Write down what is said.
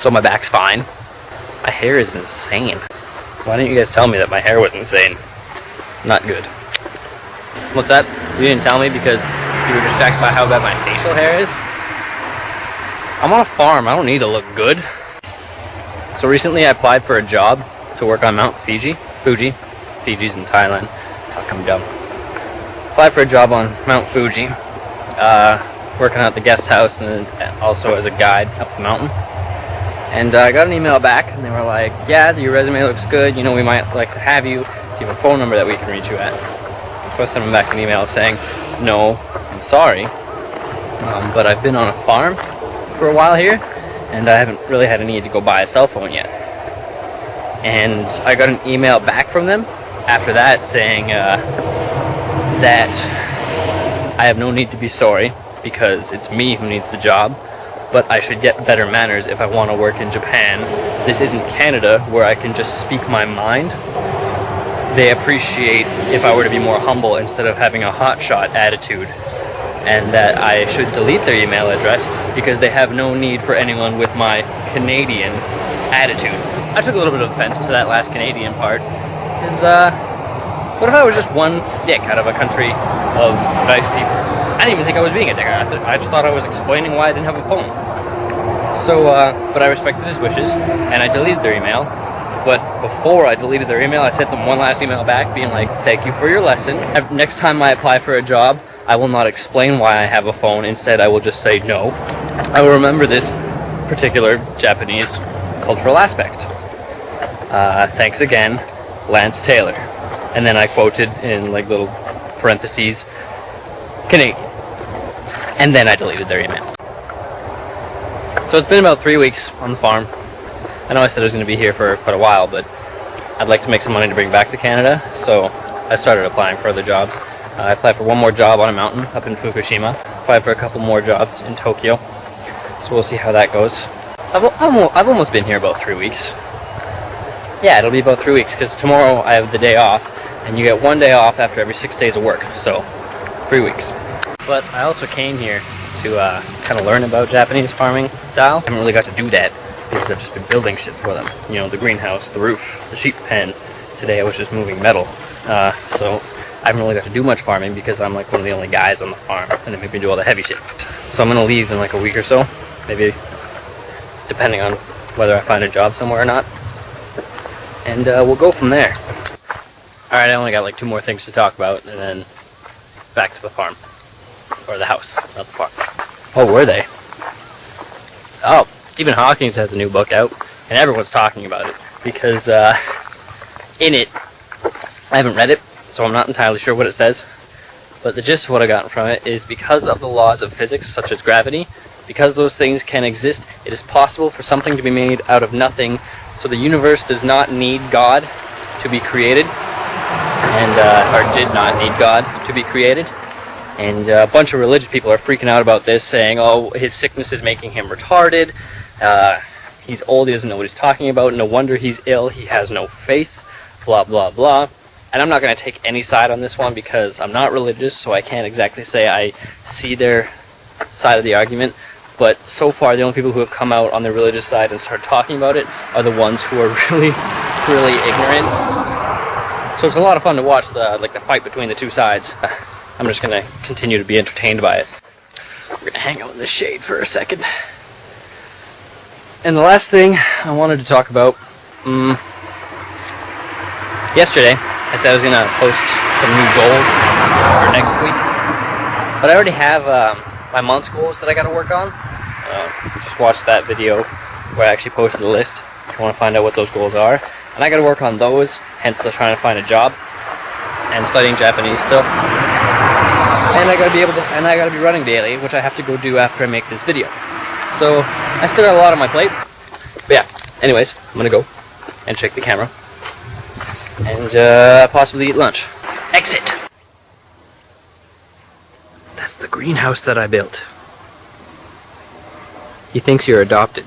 So my back's fine. My hair is insane. Why didn't you guys tell me that my hair was insane? Not good. What's that? You didn't tell me because you were distracted by how bad my facial hair is? I'm on a farm. I don't need to look good. So recently I applied for a job to work on Mt Fuji. Fiji's in Thailand. Fuck, I'm dumb. Applied for a job on Mt Fuji. Working at the guest house and also as a guide up the mountain. And I got an email back and they were like, yeah, your resume looks good, you know, we might like to have you. Do you have a phone number that we can reach you at? So I sent them back an email saying, no, I'm sorry, but I've been on a farm for a while here and I haven't really had a need to go buy a cell phone yet. And I got an email back from them after that saying that I have no need to be sorry because it's me who needs the job, but I should get better manners if I want to work in Japan. This isn't Canada where I can just speak my mind. They appreciate if I were to be more humble instead of having a hotshot attitude, and that I should delete their email address because they have no need for anyone with my Canadian attitude. I took a little bit of offense to that last Canadian part, because what if I was just one dick out of a country of nice people? I didn't even think I was being a dick. I just thought I was explaining why I didn't have a phone. So, but I respected his wishes, and I deleted their email. But before I deleted their email, I sent them one last email back being like, thank you for your lesson. Next time I apply for a job, I will not explain why I have a phone. Instead, I will just say no. I will remember this particular Japanese cultural aspect. Thanks again, Lance Taylor. And then I quoted in like little parentheses, Canadian. And then I deleted their email. So it's been about 3 weeks on the farm. I know I said I was going to be here for quite a while, but I'd like to make some money to bring back to Canada, so I started applying for other jobs. I applied for one more job on a mountain up in Fukushima. Applied for a couple more jobs in Tokyo. So we'll see how that goes. I've almost been here about 3 weeks. Yeah, it'll be about 3 weeks, because tomorrow I have the day off, and you get 1 day off after every 6 days of work, so 3 weeks. But I also came here to kind of learn about Japanese farming style. I haven't really got to do that because I've just been building shit for them. You know, the greenhouse, the roof, the sheep pen. Today I was just moving metal. So I haven't really got to do much farming because I'm like one of the only guys on the farm, and they make me do all the heavy shit. So I'm going to leave in like a week or so, maybe, depending on whether I find a job somewhere or not. And we'll go from there. Alright, I only got like 2 more things to talk about, and then back to the farm. Or the house, not the farm. Oh, were they? Oh, Stephen Hawking has a new book out, and everyone's talking about it. Because in it, I haven't read it, so I'm not entirely sure what it says. But the gist of what I got from it is because of the laws of physics, such as gravity, because those things can exist, it is possible for something to be made out of nothing. So the universe does not need God to be created, and or did not need God to be created. And a bunch of religious people are freaking out about this, saying, oh, his sickness is making him retarded, he's old, he doesn't know what he's talking about, no wonder he's ill, he has no faith, blah, blah, blah. And I'm not going to take any side on this one because I'm not religious, so I can't exactly say I see their side of the argument. But so far, the only people who have come out on the religious side and started talking about it are the ones who are really, really ignorant. So it's a lot of fun to watch the fight between the two sides. I'm just going to continue to be entertained by it. We're going to hang out in the shade for a second. And the last thing I wanted to talk about, yesterday I said I was going to post some new goals for next week. But I already have my month's goals that I got to work on. Just watch that video where I actually posted the list if you want to find out what those goals are. And I got to work on those, hence the trying to find a job and studying Japanese still. And I got to be running daily, which I have to go do after I make this video. So I still got a lot on my plate. But yeah, anyways, I'm gonna go and check the camera and possibly eat lunch. Exit. That's the greenhouse that I built. He thinks you're adopted.